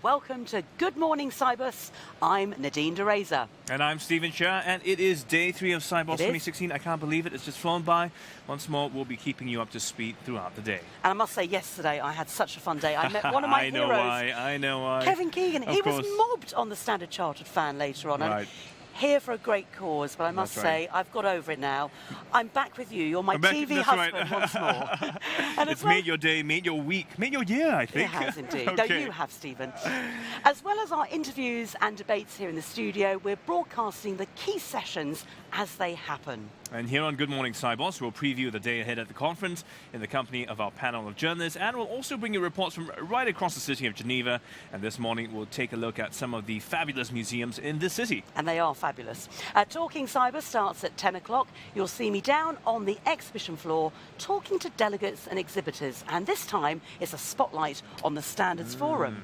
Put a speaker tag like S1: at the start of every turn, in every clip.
S1: welcome to Good Morning Sibos. I'm Nadine Dereza.
S2: And I'm Chia, and it is day 3 of Sibos 2016. I can't believe it, it's just flown by. Once more, we'll be keeping you up to speed throughout the day.
S1: And I must say, yesterday I had such a fun day. I met one of my heroes.
S2: I know why.
S1: Kevin Keegan. He
S2: course.
S1: was mobbed on the Standard Chartered fan later on.
S2: Right.
S1: And here for a great cause, but I must say, I've got over it now. I'm back with you. You're my TV husband once more. And
S2: it's made your day, made your week, made your year, I think.
S1: It has indeed.
S2: Okay.
S1: No, you have, Stephen. As well as our interviews and debates here in the studio, we're broadcasting the key sessions as they happen.
S2: And here on Good Morning Sibos, we'll preview the day ahead at the conference in the company of our panel of journalists, and we'll also bring you reports from right across the city of Geneva. And this morning, we'll take a look at some of the fabulous museums in this city.
S1: And they are fabulous. Talking Cyber starts at 10 o'clock. You'll see me down on the exhibition floor talking to delegates and exhibitors. And this time, it's a spotlight on the Standards Forum.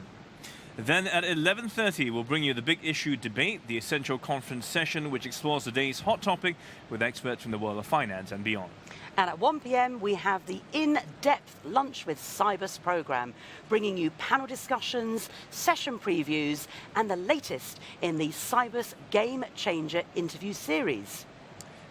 S2: Then at 11:30, we'll bring you the Big Issue Debate, the essential conference session, which explores the day's hot topic with experts from the world of finance and beyond.
S1: And at 1 p.m, we have the in-depth Lunch with Sibos programme, bringing you panel discussions, session previews, and the latest in the Sibos Game Changer interview series.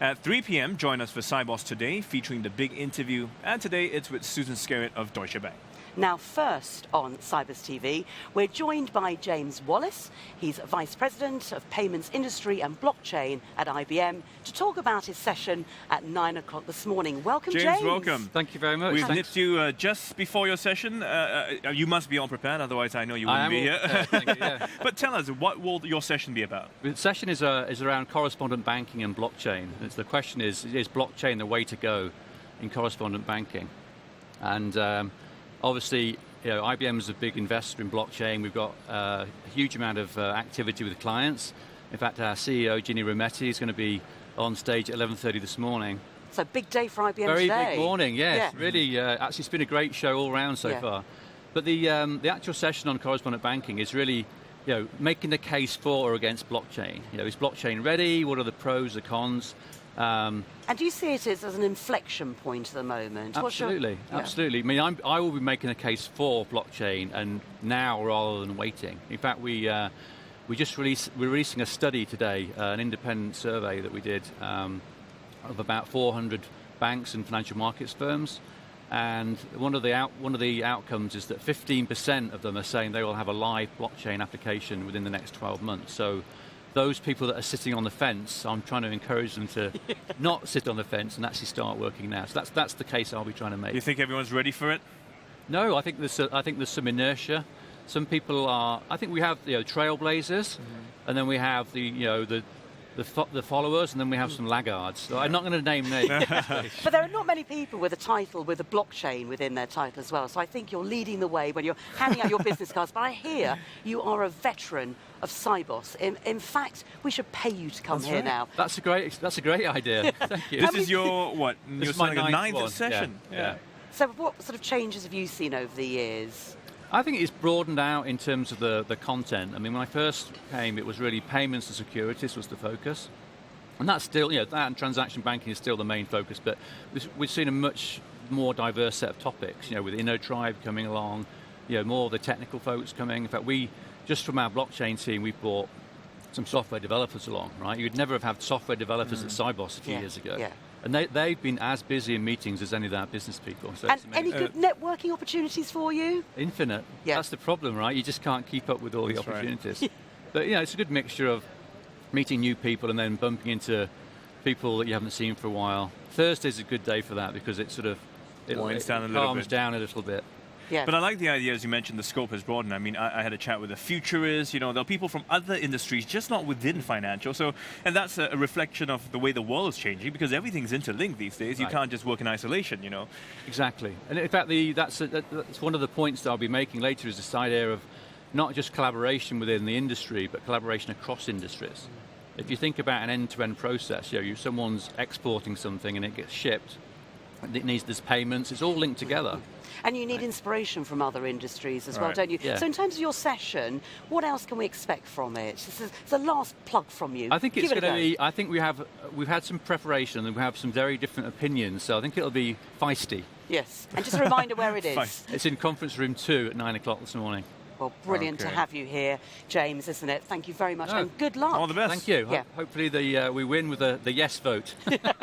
S2: At 3 p.m, join us for Sibos Today, featuring the big interview. And today, it's with Susan Skerritt of Deutsche Bank.
S1: Now, first on Sibos TV, we're joined by James Wallace. He's Vice President of Payments Industry and Blockchain at IBM to talk about his session at 9 o'clock this morning. Welcome, James.
S2: Welcome.
S3: Thank you very much.
S2: We've nipped you just before your session. You must be all prepared, otherwise I know you wouldn't be here.
S3: Thank you, yeah.
S2: But tell us, what will your session be about?
S3: The session is around correspondent banking and blockchain. The question is blockchain the way to go in correspondent banking? And obviously, IBM is a big investor in blockchain. We've got a huge amount of activity with clients. In fact, our CEO, Ginny Rometty, is going to be on stage at 11:30 this morning.
S1: So big day for IBM
S3: Very
S1: today.
S3: big morning, yes. Yeah. Really, actually, it's been a great show all round so far. But the actual session on correspondent banking is really, making the case for or against blockchain. Is blockchain ready? What are the pros, the cons?
S1: And do you see it as an inflection point at the moment?
S3: Absolutely, absolutely. I mean, I will be making a case for blockchain and now rather than waiting. In fact, we're releasing a study today, an independent survey that we did of about 400 banks and financial markets firms. And one of the outcomes is that 15% of them are saying they will have a live blockchain application within the next 12 months. So those people that are sitting on the fence, I'm trying to encourage them to not sit on the fence and actually start working now. So that's the case I'll be trying to make.
S2: You think everyone's ready for it?
S3: No, I think there's some inertia. Some people are. I think we have trailblazers, and then we have the followers, and then we have some laggards. So I'm not going to name names.
S1: But there are not many people with a title with a blockchain within their title as well. So I think you're leading the way when you're handing out your business cards. But I hear you are a veteran of Sibos. In fact, we should pay you to come here now.
S3: That's a great idea. Thank you.
S2: This is your what?
S3: This is
S2: my
S3: my
S2: ninth session.
S3: Yeah.
S1: So what sort of changes have you seen over the years?
S3: I think it's broadened out in terms of the content. I mean, when I first came, it was really payments and securities was the focus. And that's still, that and transaction banking is still the main focus, but we've seen a much more diverse set of topics, with InnoTribe coming along, more of the technical folks coming. In fact, just from our blockchain team, we brought some software developers along, right? You'd never have had software developers at Sibos a few years ago. Yeah. And they've been as busy in meetings as any of our business people. So
S1: and any good networking opportunities for you?
S3: Infinite. Yeah. That's the problem, right? You just can't keep up with all the opportunities. Right. But it's a good mixture of meeting new people and then bumping into people that you haven't seen for a while. Thursday's a good day for that because it calms down a little bit.
S1: Yeah.
S2: But I like the idea, as you mentioned, the scope has broadened. I mean, I had a chat with a futurist. There are people from other industries, just not within financial. And that's a reflection of the way the world is changing, because everything's interlinked these days. You can't just work in isolation,
S3: Exactly. And in fact, that's one of the points that I'll be making later is this idea of not just collaboration within the industry, but collaboration across industries. If you think about an end-to-end process, someone's exporting something and it gets shipped, it needs this payments, it's all linked together.
S1: And you need inspiration from other industries as well, don't you?
S3: Yeah.
S1: So in terms of your session, what else can we expect from it? It's a last plug from you.
S3: I think it's going to be. I think we've had some preparation and we have some very different opinions. So I think it'll be feisty.
S1: Yes. And just a reminder where it is.
S3: It's in conference room 2 at 9 o'clock this morning.
S1: Well, brilliant to have you here, James, isn't it? Thank you very much,
S3: No.
S1: and good luck.
S2: All the best.
S3: Thank you.
S1: Yeah.
S3: Hopefully we win with the yes vote.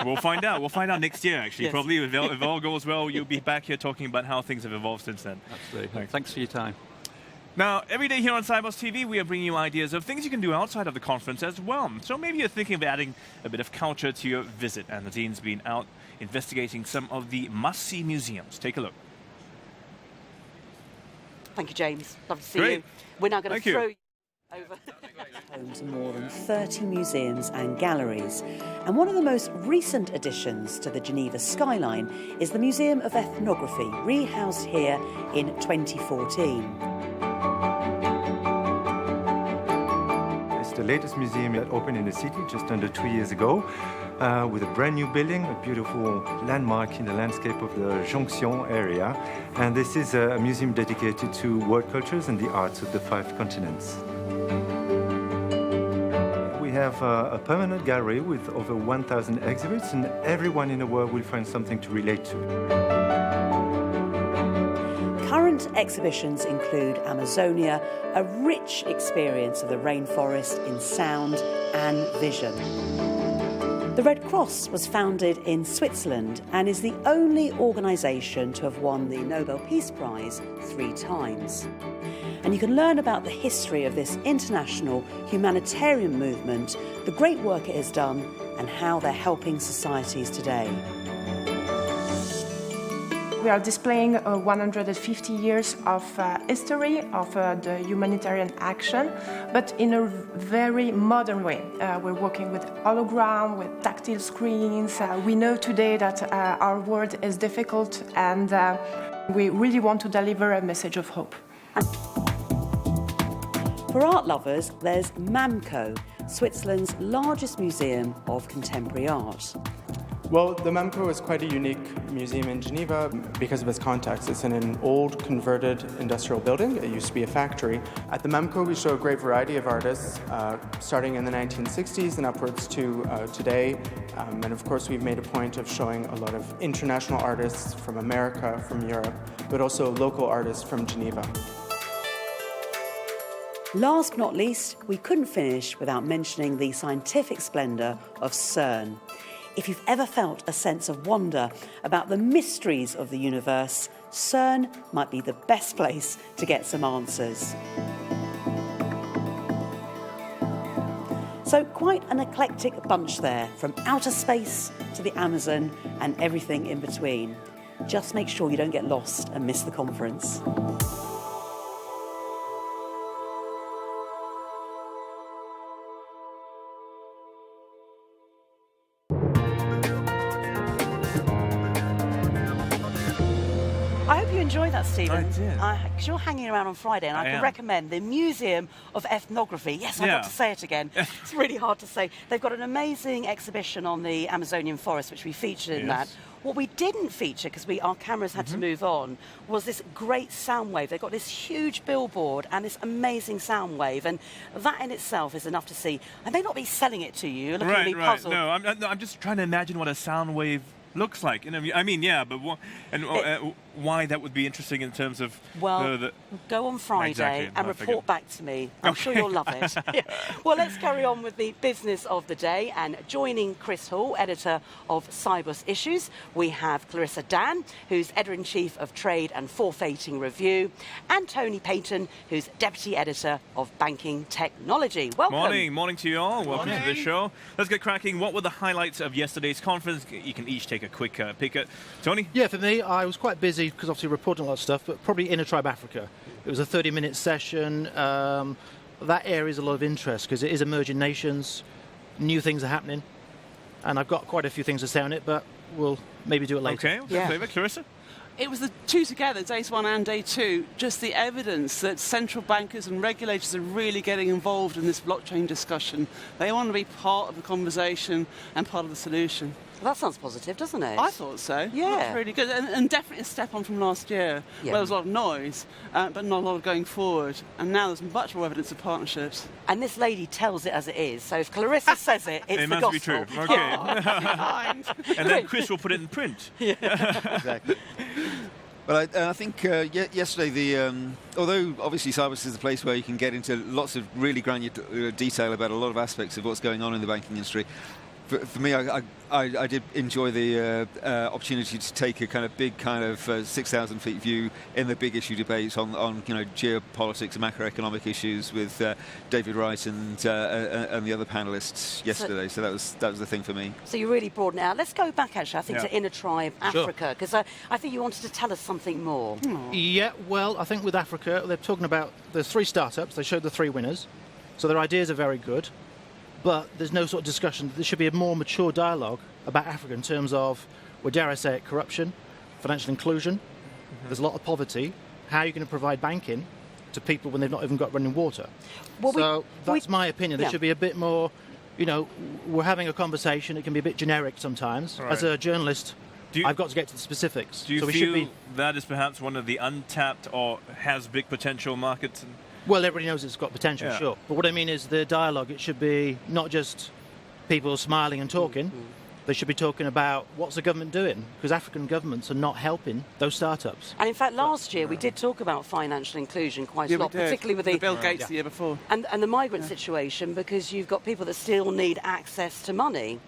S2: We'll find out. We'll find out next year, actually.
S1: Yes.
S2: Probably, if all goes well, you'll be back here talking about how things have evolved since then.
S3: Absolutely. Thanks for your time.
S2: Now, every day here on Sibos TV, we are bringing you ideas of things you can do outside of the conference as well. So maybe you're thinking of adding a bit of culture to your visit, and Nadine's been out investigating some of the must-see museums. Take a look.
S1: Thank you, James. Lovely to see
S2: Great.
S1: you. We're now going
S2: Thank
S1: to
S2: you.
S1: throw you over. Home to more than 30 museums and galleries. And one of the most recent additions to the Geneva skyline is the Museum of Ethnography, rehoused here in 2014.
S4: It's the latest museum that opened in the city just under 2 years ago, with a brand new building, a beautiful landmark in the landscape of the Jonction area. And this is a museum dedicated to world cultures and the arts of the 5 continents. We have a permanent gallery with over 1,000 exhibits, and everyone in the world will find something to relate to.
S1: Current exhibitions include Amazonia, a rich experience of the rainforest in sound and vision. The Red Cross was founded in Switzerland and is the only organisation to have won the Nobel Peace Prize 3 times. And you can learn about the history of this international humanitarian movement, the great work it has done, and how they're helping societies today.
S5: We are displaying 150 years of history of the humanitarian action, but in a very modern way. We're working with hologram, with tactile screens. We know today that our world is difficult, and we really want to deliver a message of hope.
S1: For art lovers, there's MAMCO, Switzerland's largest museum of contemporary art.
S6: Well, the MAMCO is quite a unique museum in Geneva because of its context. It's in an old converted industrial building. It used to be a factory. At the MAMCO, we show a great variety of artists, starting in the 1960s and upwards to today. And of course, we've made a point of showing a lot of international artists from America, from Europe, but also local artists from Geneva.
S1: Last but not least, we couldn't finish without mentioning the scientific splendour of CERN. If you've ever felt a sense of wonder about the mysteries of the universe, CERN might be the best place to get some answers. So quite an eclectic bunch there, from outer space to the Amazon and everything in between. Just make sure you don't get lost and miss the conference. Enjoy that, Stephen.
S2: I did.
S1: Because you're hanging around on Friday, and I can recommend the Museum of Ethnography. Yes, I've got to say it again. It's really hard to say. They've got an amazing exhibition on the Amazonian forest, which we featured in that. What we didn't feature, because our cameras had to move on, was this great sound wave. They've got this huge billboard and this amazing sound wave, and that in itself is enough to see. I may not be selling it to you. You're looking really puzzled.
S2: No, I'm just trying to imagine what a sound wave looks like. You know, I mean, yeah, but why that would be interesting in terms of
S1: go on Friday and report back to me. I'm sure you'll love it. Well, let's carry on with the business of the day, and joining Chris Hall, editor of Sibos Issues, we have Clarissa Dan, who's editor-in-chief of Trade and Forfeiting Review, and Tony Peyton, who's deputy editor of Banking Technology. Welcome.
S2: Morning to you all. Welcome to the show. Let's get cracking. What were the highlights of yesterday's conference? You can each take a quick pick at Tony.
S7: Yeah, for me, I was quite busy because obviously reporting a lot of stuff, but probably Inner Tribe Africa. It was a 30-minute session. That area is a lot of interest because it is emerging nations, new things are happening, and I've got quite a few things to say on it, but we'll maybe do it later.
S2: Okay, Clarissa?
S8: It was the two together, day 1 and day 2, just the evidence that central bankers and regulators are really getting involved in this blockchain discussion. They want to be part of the conversation and part of the solution.
S1: Well, that sounds positive, doesn't it?
S8: I thought so.
S1: Yeah.
S8: That's really good. And definitely a step on from last year, where there was a lot of noise, but not a lot of going forward. And now there's much more evidence of partnerships.
S1: And this lady tells it as it is. So if Clarissa says it, it's
S2: it
S1: the
S2: must
S1: gospel.
S2: be true. Okay.
S8: Oh,
S2: And then Chris will put it in print.
S7: Exactly.
S9: Well, I think yesterday, although obviously Cybus is a place where you can get into lots of really granular detail about a lot of aspects of what's going on in the banking industry, for me, I did enjoy the opportunity to take a kind of big 6,000 feet view in the big issue debates on geopolitics and macroeconomic issues with David Wright and the other panelists yesterday. So that was the thing for me.
S1: So you really broadened it out. Let's go back, actually, I think, to Inner Tribe
S7: Sure.
S1: Africa, because I think you wanted to tell us something more.
S7: Yeah, well, I think with Africa, they're talking about there's 3 startups. They showed the 3 winners. So their ideas are very good. But there's no sort of discussion. There should be a more mature dialogue about Africa in terms of, well, dare I say it, corruption, financial inclusion. There's a lot of poverty. How are you going to provide banking to people when they've not even got running water? Well, that's my opinion. There should be a bit more, we're having a conversation. It can be a bit generic sometimes. Right. As a journalist, I've got to get to the specifics.
S2: Do you feel that is perhaps one of the untapped or has big potential markets?
S7: Well, everybody knows it's got potential, sure. But what I mean is the dialogue, it should be not just people smiling and talking. They should be talking about what's the government doing, because African governments are not helping those startups.
S1: And in fact, last year we did talk about financial inclusion quite a lot, particularly with the
S8: Bill Gates the year before.
S1: And the migrant situation, because you've got people that still need access to money,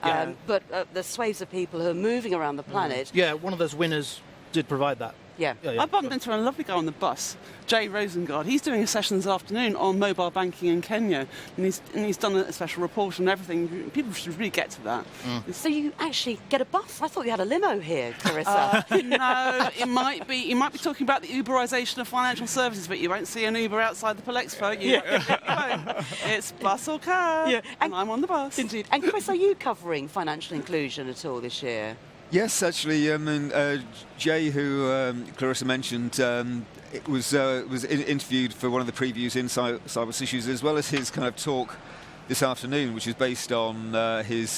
S1: but there's swathes of people who are moving around the planet.
S7: Yeah, one of those winners did provide that.
S1: Yeah.
S8: I bumped into a lovely guy on the bus, Jay Rosengard. He's doing a session this afternoon on mobile banking in Kenya, and he's done a special report on everything. People should really get to that.
S1: So you actually get a bus? I thought you had a limo here, Clarissa.
S8: No, it might be. You might be talking about the Uberization of financial services, but you won't see an Uber outside the Palexpo. It's bus or car, and I'm on the bus.
S1: Indeed. And Chris, are you covering financial inclusion at all this year?
S9: Yes, actually, Jay, who Clarissa mentioned, was interviewed for one of the previews in Cybus Issues, as well as his kind of talk this afternoon, which is based on his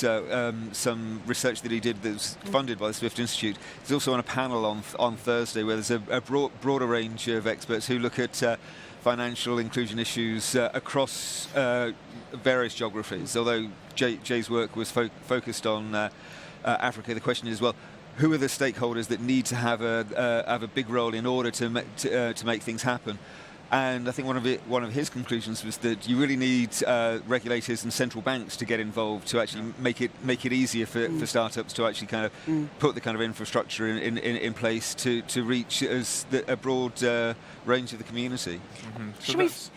S9: some research that he did that was funded by the Swift Institute. He's also on a panel on Thursday where there's a broader range of experts who look at financial inclusion issues across various geographies. Although Jay's work was focused on Africa, the question is, well, who are the stakeholders that need to have a big role in order to make things happen? And I think one of his conclusions was that you really need regulators and central banks to get involved to actually make it easier for startups to actually kind of put the kind of infrastructure in place to reach a broad range of the community.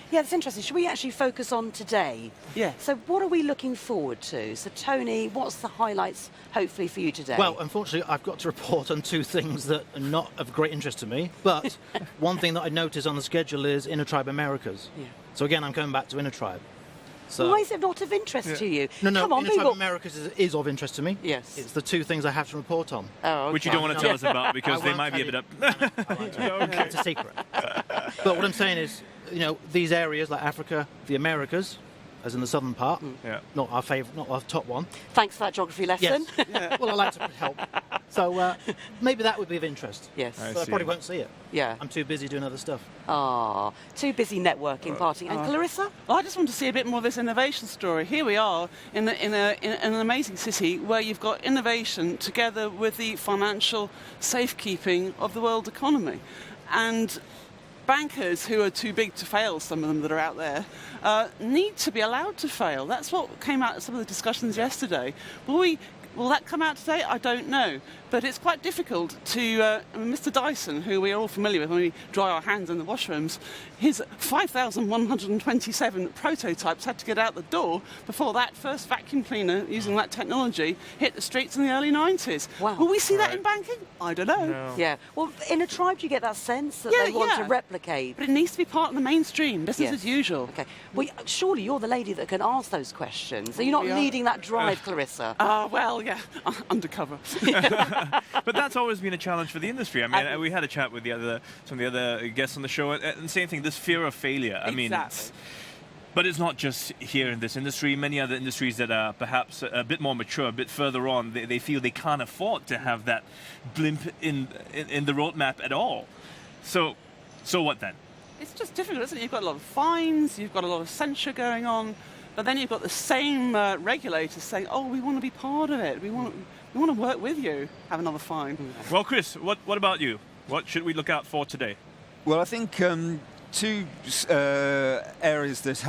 S1: That's interesting. Should we actually focus on today?
S8: Yeah.
S1: So what are we looking forward to? So Tony, what's the highlights hopefully for you today?
S7: Well, unfortunately, I've got to report on 2 things that are not of great interest to me. But one thing that I noticed on the schedule is Inner Tribe Americas. Yeah. So again, I'm going back to Inner Tribe. So
S1: why is it not of interest to you?
S7: No,
S1: Come on,
S7: Inner Tribe Americas is of interest to me.
S1: Yes.
S7: It's the 2 things I have to report on.
S1: Oh, okay.
S2: Which you don't want to tell us about because they might be a bit up.
S7: It's a secret. But what I'm saying is, these areas like Africa, the Americas, as in the southern part, not our favourite, not our top one.
S1: Thanks for that geography lesson.
S7: Yes. Well, I like to help. So maybe that would be of interest.
S1: Yes.
S7: But I probably won't see it.
S1: Yeah.
S7: I'm too busy doing other stuff.
S1: Too busy networking, partying. And Clarissa?
S8: Well, I just want to see a bit more of this innovation story. Here we are in an amazing city where you've got innovation together with the financial safekeeping of the world economy. And bankers who are too big to fail, some of them that are out there, need to be allowed to fail. That's what came out of some of the discussions yesterday. Will that come out today? I don't know. But it's quite difficult to... Mr. Dyson, who we are all familiar with when we dry our hands in the washrooms, his 5,127 prototypes had to get out the door before that first vacuum cleaner using that technology hit the streets in the early 90s.
S1: Wow.
S8: Will we see that in banking? I don't know.
S2: No.
S1: Yeah. Well, in a tribe, do you get that sense that they want to replicate?
S8: But it needs to be part of the mainstream, business as usual.
S1: Okay. Well, surely you're the lady that can ask those questions. Are you not leading that drive, Clarissa?
S8: Well, yeah, undercover.
S2: But that's always been a challenge for the industry. I mean, we had a chat with some of the other guests on the show, and same thing, this fear of failure. I mean, but it's not just here in this industry. Many other industries that are perhaps a bit more mature, a bit further on, they feel they can't afford to have that blimp in the roadmap at all. So what then?
S8: It's just difficult, isn't it? You've got a lot of fines, you've got a lot of censure going on, but then you've got the same regulators saying, "Oh, we want to be part of it. We want to work with you." Have another fine.
S2: Well, Chris, what about you? What should we look out for today?
S9: Well, I think two areas that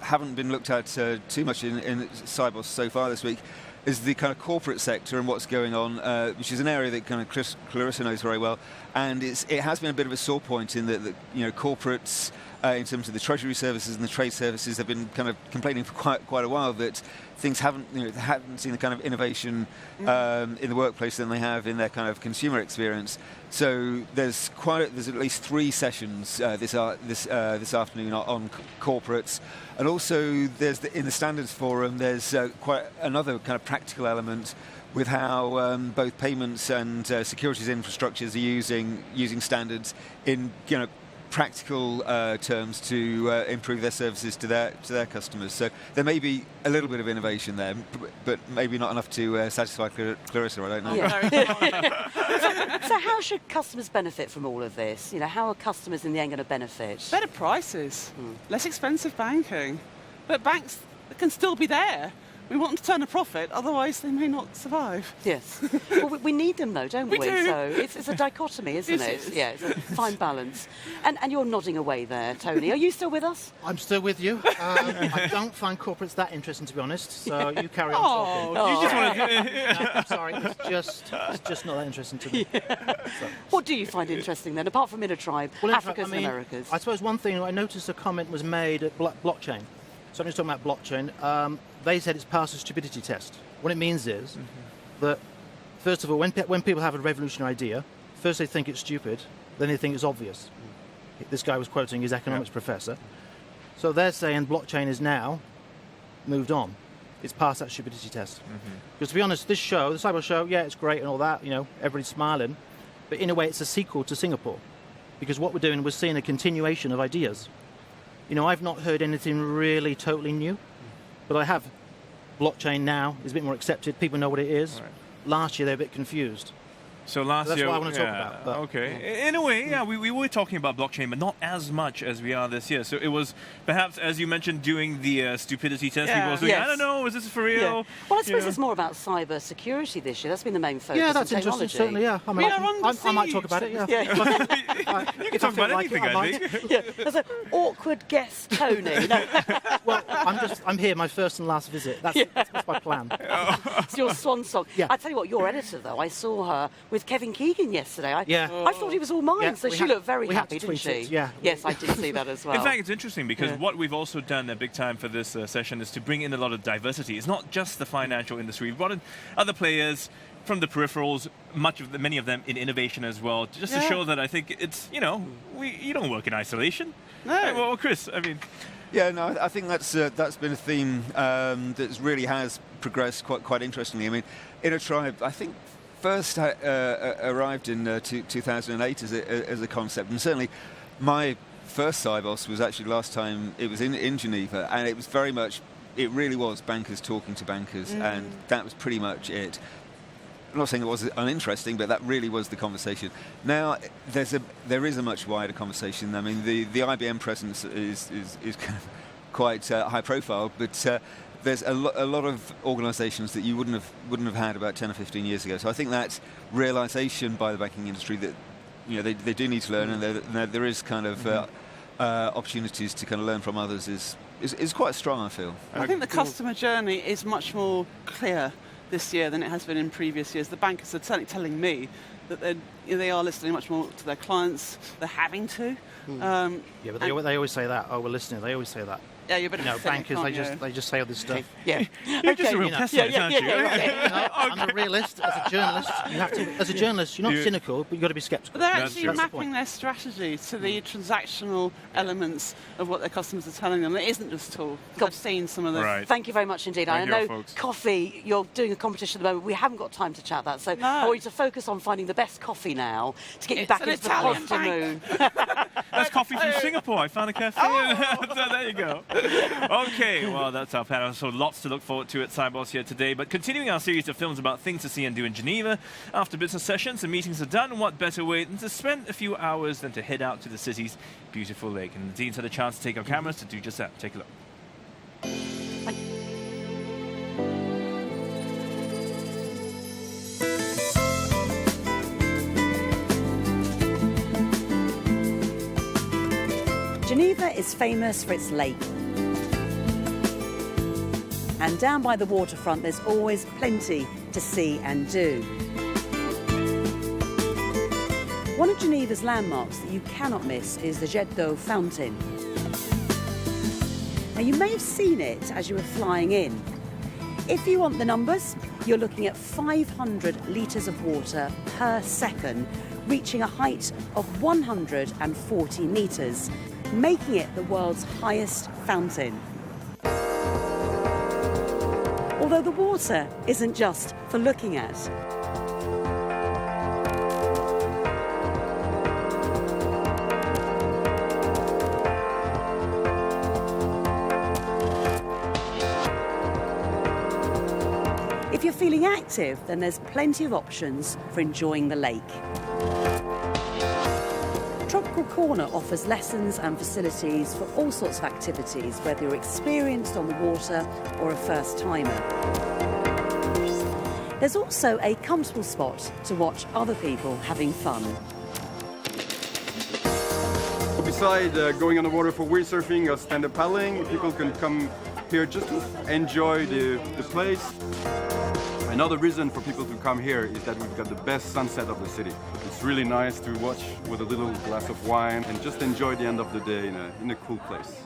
S9: haven't been looked at too much in Sibos so far this week is the kind of corporate sector and what's going on, which is an area that kind of Clarissa knows very well, and it has been a bit of a sore point in that corporates, in terms of the treasury services and the trade services, have been kind of complaining for quite a while that things haven't seen the kind of innovation in the workplace than they have in their kind of consumer experience. So there's at least 3 sessions this afternoon on corporates, and also there's in the standards forum there's quite another kind of practical element with how both payments and securities infrastructures are using standards in practical terms to improve their services to their customers. So there may be a little bit of innovation there, but maybe not enough to satisfy Clarissa, I don't know.
S1: Yeah. So how should customers benefit from all of this? How are customers in the end going to benefit?
S8: Better prices, less expensive banking. But banks can still be there. We want them to turn a profit, otherwise they may not survive.
S1: Yes. Well, we need them, though, don't we?
S8: We do.
S1: So it's a dichotomy, isn't it? Yeah, it's a fine balance. And you're nodding away there, Tony. Are you still with us?
S7: I'm still with you. I don't find corporates that interesting, to be honest, so you carry on talking.
S2: You just want to...
S7: No, I'm sorry, it's just not that interesting to me.
S1: Yeah. What do you find interesting, then, apart from Intertribe, Africas and Americas?
S7: I suppose one thing, I noticed a comment was made at blockchain. Somebody's talking about blockchain. They said it's passed a stupidity test. What it means is that, first of all, when people have a revolutionary idea, first they think it's stupid, then they think it's obvious. This guy was quoting his economics professor. So they're saying blockchain is now moved on. It's passed that stupidity test. Because to be honest, this show, the Sibos show, yeah, it's great and all that, everybody's smiling, but in a way it's a sequel to Singapore. Because what we're doing, we're seeing a continuation of ideas. I've not heard anything really totally new, but I have. Blockchain now is a bit more accepted. People know what it is. Right. Last year, they were a bit confused.
S2: So last year...
S7: That's what I want to talk about. But,
S2: okay. In a way, we were talking about blockchain, but not as much as we are this year. So it was perhaps, as you mentioned, doing the stupidity test. People were saying, I don't know, is this for real?
S1: Yeah. Well, I suppose it's more about cyber security this year. That's been the main focus.
S7: Yeah, that's interesting, certainly, yeah. I might talk about it, yeah.
S2: You can talk about anything, I think.
S1: Yeah, there's an awkward guest, Tony. No.
S7: Well, I'm here, my first and last visit. That's my plan.
S1: It's your swan song.
S7: Yeah.
S1: I tell you what, your editor, though, I saw her with Kevin Keegan yesterday. I thought he was all mine, so she looked very happy, didn't she?
S7: Yeah.
S1: Yes, I did see that as well.
S2: In fact, it's interesting because what we've also done big time for this session is to bring in a lot of diversity. It's not just the financial industry. We've brought in other players from the peripherals, many of them in innovation as well, just to show that I think it's, you don't work in isolation.
S8: No.
S2: Well, Chris, I mean...
S9: Yeah, no, I think that's been a theme that really has progressed quite interestingly. I mean, Intertribe, I think, first arrived in 2008 as a concept, and certainly my first Sibos was actually last time it was in Geneva, and it was very much, it really was bankers talking to bankers, and that was pretty much it. I'm not saying it was uninteresting, but that really was the conversation. Now there is a much wider conversation. I mean, the IBM presence is kind of quite high profile, but there's a lot of organisations that you wouldn't have had about 10 or 15 years ago. So I think that realisation by the banking industry that they do need to learn, and there is kind of opportunities to kind of learn from others is quite strong, I feel.
S8: I think the customer journey is much more clear this year than it has been in previous years. The bankers are certainly telling me that they are listening much more to their clients. They're having to.
S7: Yeah, but they always say that. Oh, we're listening. They always say that.
S8: Yeah, you're a bit of a cynic,
S7: bankers, they just say all this stuff.
S1: Yeah.
S2: You're just a real pessimist, aren't you?
S7: No, I'm a realist. As a journalist, as a journalist, you're not cynical, but you've got to be sceptical.
S8: But they're actually mapping their strategy to the transactional elements of what their customers are telling them. It isn't just talk. I've seen some of those.
S2: Right.
S1: Thank you very much indeed. I know
S2: folks.
S1: Coffee, you're doing a competition at the moment. We haven't got time to chat that, so I want you to focus on finding the best coffee now to get you back into the positive mood.
S2: That's coffee from Singapore. I found a cafe. So there you go. Okay, well, that's our panel. So lots to look forward to at Sibos here today. But continuing our series of films about things to see and do in Geneva, after business sessions and meetings are done, what better way than to spend a few hours than to head out to the city's beautiful lake? And Nadine's had a chance to take our cameras to do just that. Take a look.
S1: Geneva is famous for its lake. And down by the waterfront, there's always plenty to see and do. One of Geneva's landmarks that you cannot miss is the Jet d'eau fountain. Now, you may have seen it as you were flying in. If you want the numbers, you're looking at 500 litres of water per second, reaching a height of 140 metres, making it the world's highest fountain. Although the water isn't just for looking at. If you're feeling active, then there's plenty of options for enjoying the lake. Tropical Corner offers lessons and facilities for all sorts of activities, whether you're experienced on the water or a first-timer. There's also a comfortable spot to watch other people having fun.
S10: Besides going on the water for windsurfing or stand-up paddling, people can come here just to enjoy the place. Another reason for people to come here is that we've got the best sunset of the city. It's really nice to watch with a little glass of wine and just enjoy the end of the day in a cool place.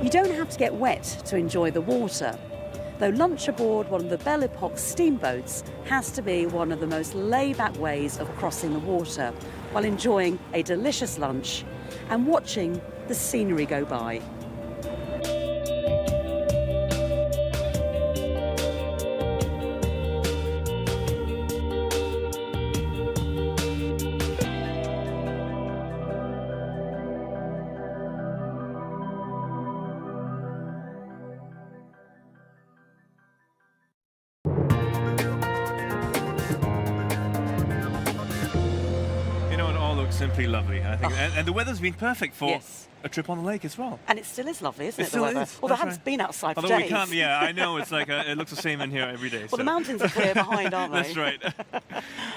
S1: You don't have to get wet to enjoy the water, though lunch aboard one of the Belle Epoque steamboats has to be one of the most laid-back ways of crossing the water while enjoying a delicious lunch and watching the scenery go by.
S2: Simply lovely, I think. And the weather's been perfect for
S1: Yes.
S2: a trip on the lake as well.
S1: And it still is lovely, isn't it?
S2: It still
S1: the weather?
S2: is.
S1: Although I
S2: That's
S1: haven't
S2: right.
S1: been outside for
S2: Although we
S1: days.
S2: can't, yeah, I know, it's like, it looks the same in here every day.
S1: Well, the mountains are clear behind, aren't they?
S2: That's right.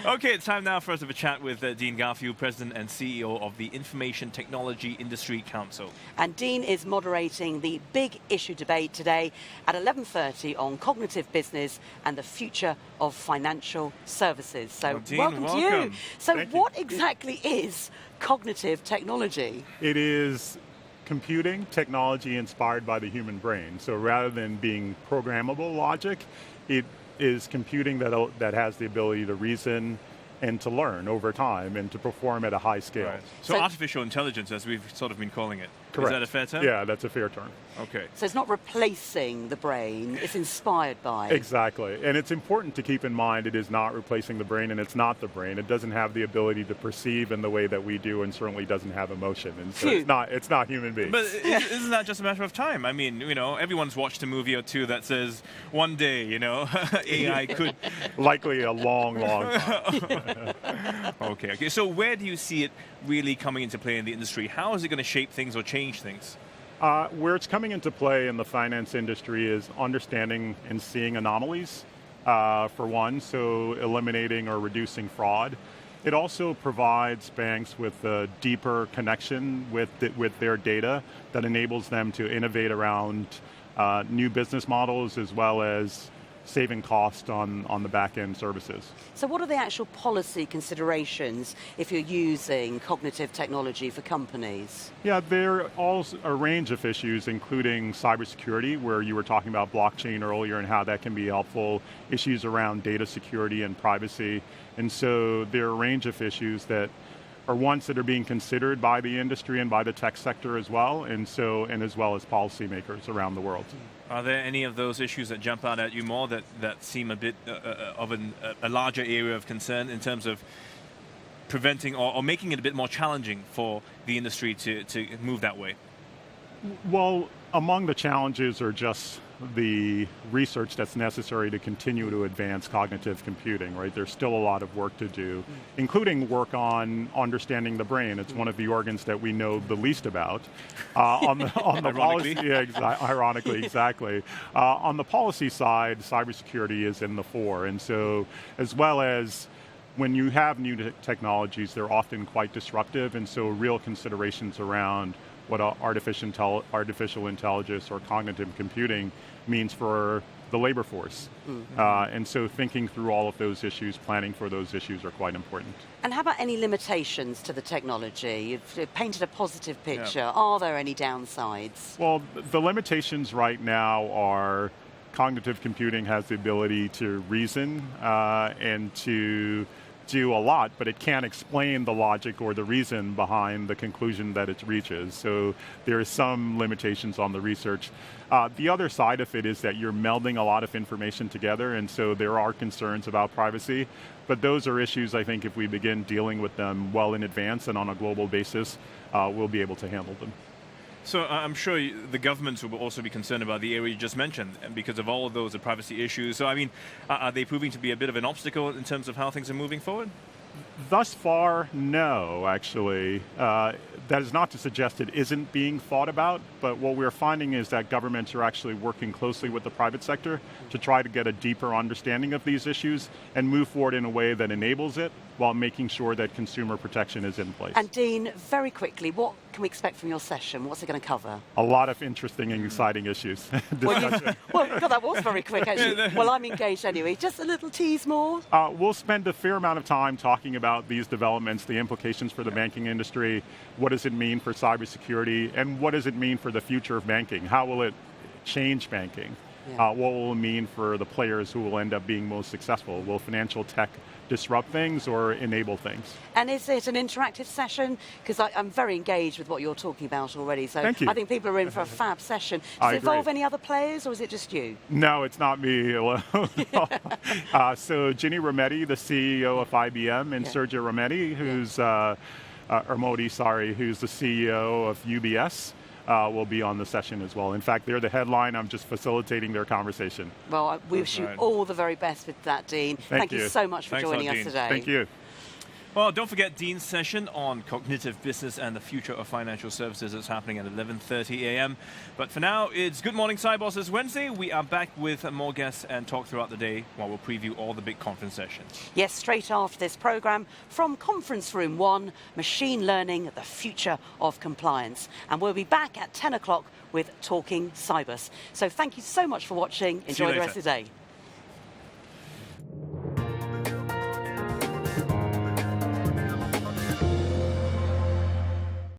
S2: Okay, it's time now for us to have a chat with Dean Garfield, President and CEO of the Information Technology Industry Council.
S1: And Dean is moderating the big issue debate today at 11:30 on cognitive business and the future of financial services. So
S2: Dean,
S1: welcome to you.
S2: welcome.
S1: So
S11: Thank you.
S1: what exactly is cognitive technology?
S11: It is computing technology inspired by the human brain. So rather than being programmable logic, it is computing that has the ability to reason and to learn over time and to perform at a high scale.
S2: Right. So artificial intelligence, as we've sort of been calling it.
S11: Correct.
S2: Is that a fair term?
S11: Yeah, that's a fair term.
S2: Okay.
S1: So it's not replacing the brain, it's inspired by.
S11: Exactly. And it's important to keep in mind it is not replacing the brain, and it's not the brain. It doesn't have the ability to perceive in the way that we do, and certainly doesn't have emotion. And so it's not human beings.
S2: But isn't that just a matter of time? I mean, you know, everyone's watched a movie or two that says one day, you know, AI could...
S11: Likely a long, long time.
S2: Okay. So where do you see it really coming into play in the industry? How is it going to shape things or change things?
S11: Where it's coming into play in the finance industry is understanding and seeing anomalies, for one, so eliminating or reducing fraud. It also provides banks with a deeper connection with their data that enables them to innovate around new business models as well as saving cost on the back-end services.
S1: So what are the actual policy considerations if you're using cognitive technology for companies?
S11: Yeah, there are all a range of issues, including cybersecurity, where you were talking about blockchain earlier and how that can be helpful, issues around data security and privacy. And so there are a range of issues that are ones that are being considered by the industry and by the tech sector as well, and as well as policymakers around the world.
S2: Are there any of those issues that jump out at you more that seem a bit of a larger area of concern in terms of preventing or making it a bit more challenging for the industry to move that way?
S11: Well, among the challenges are just the research that's necessary to continue to advance cognitive computing, right? There's still a lot of work to do, including work on understanding the brain. It's one of the organs that we know the least about. On the policy, ironically, exactly. On the policy side, cybersecurity is in the fore, and so as well as when you have new technologies, they're often quite disruptive, and so real considerations around what artificial intelligence or cognitive computing means for the labor force. And so thinking through all of those issues, planning for those issues are quite important.
S1: And how about any limitations to the technology? You've painted a positive picture. Are there any downsides?
S11: Well, the limitations right now are cognitive computing has the ability to reason and to do a lot, but it can't explain the logic or the reason behind the conclusion that it reaches. So there are some limitations on the research. The other side of it is that you're melding a lot of information together, and so there are concerns about privacy. But those are issues, I think, if we begin dealing with them well in advance and on a global basis, we'll be able to handle them.
S2: So I'm sure the governments will also be concerned about the area you just mentioned, and because of all of those, the privacy issues. So I mean, are they proving to be a bit of an obstacle in terms of how things are moving forward?
S11: Thus far, no, actually. That is not to suggest it isn't being thought about, but what we're finding is that governments are actually working closely with the private sector to try to get a deeper understanding of these issues and move forward in a way that enables it while making sure that consumer protection is in place.
S1: And Dean, very quickly, what can we expect from your session? What's it going to cover?
S11: A lot of interesting and exciting issues.
S1: Well, God, that was very quick, actually. Well, I'm engaged anyway. Just a little tease more.
S11: We'll spend a fair amount of time talking about these developments, the implications for the banking industry, what does it mean for cybersecurity, and what does it mean for the future of banking? How will it change banking? What will it mean for the players who will end up being most successful? Will financial tech disrupt things or enable things?
S1: And is it an interactive session? Because I'm very engaged with what you're talking about already. So
S11: Thank you.
S1: I think people are in for a fab session. Does it involve any other players, or is it just you?
S11: No, it's not me alone. So Ginny Rometty, the CEO of IBM, and Sergio Rometty, who's who's the CEO of UBS, will be on the session as well. In fact, they're the headline. I'm just facilitating their conversation.
S1: Well, we wish you all the very best with that, Dean. Thank you so much for joining us today.
S11: Thank you.
S2: Well, don't forget Dean's session on cognitive business and the future of financial services is happening at 11:30 a.m. But for now, it's Good Morning Sibos. It's Wednesday. We are back with more guests and talk throughout the day while we'll preview all the big conference sessions.
S1: Yes, straight after this program from Conference Room 1, Machine Learning, the Future of Compliance. And we'll be back at 10 o'clock with Talking Cybers. So thank you so much for watching. Enjoy the rest of the day.